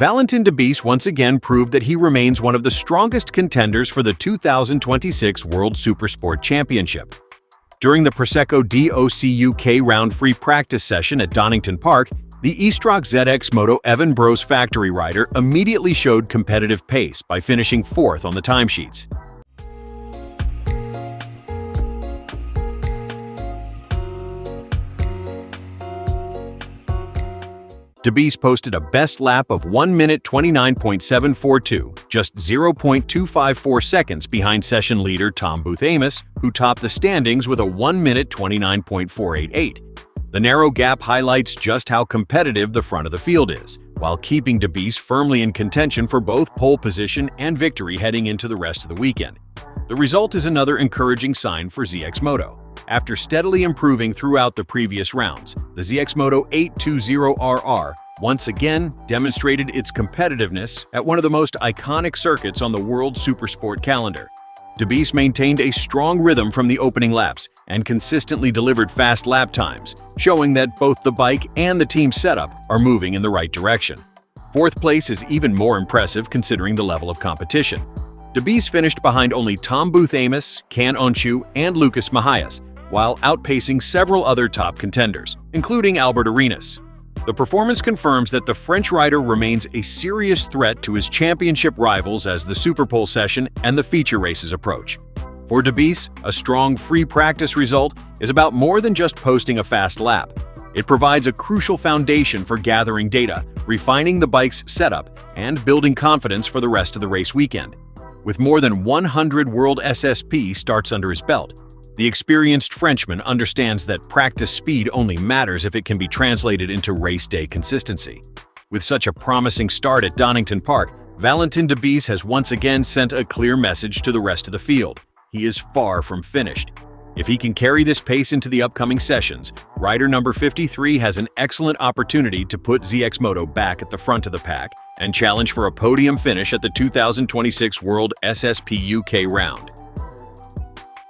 Valentin Debise once again proved that he remains one of the strongest contenders for the 2026 World Supersport Championship. During the Prosecco DOC UK round free practice session at Donington Park, the EASTROC ZXMOTO Evan Bros factory rider immediately showed competitive pace by finishing fourth on the timesheets. Debise posted a best lap of 1 minute 29.742, just 0.254 seconds behind session leader Tom Booth-Amos, who topped the standings with a 1 minute 29.488. The narrow gap highlights just how competitive the front of the field is, while keeping Debise firmly in contention for both pole position and victory heading into the rest of the weekend. The result is another encouraging sign for ZXMOTO. After steadily improving throughout the previous rounds, the ZXMOTO 820RR once again demonstrated its competitiveness at one of the most iconic circuits on the World Supersport calendar. Debise maintained a strong rhythm from the opening laps and consistently delivered fast lap times, showing that both the bike and the team setup are moving in the right direction. Fourth place is even more impressive considering the level of competition. Debise finished behind only Tom Booth-Amos, Oncu, and Mahias, while outpacing several other top contenders, including Albert Arenas. The performance confirms that the French rider remains a serious threat to his championship rivals as the Superpole session and the feature races approach. For Debise, a strong free practice result is about more than just posting a fast lap. It provides a crucial foundation for gathering data, refining the bike's setup, and building confidence for the rest of the race weekend. With more than 100 WorldSSP starts under his belt, the experienced Frenchman understands that practice speed only matters if it can be translated into race day consistency. With such a promising start at Donington Park, Valentin Debise has once again sent a clear message to the rest of the field. He is far from finished. If he can carry this pace into the upcoming sessions, rider number 53 has an excellent opportunity to put ZXMOTO back at the front of the pack and challenge for a podium finish at the 2026 World SSP UK round.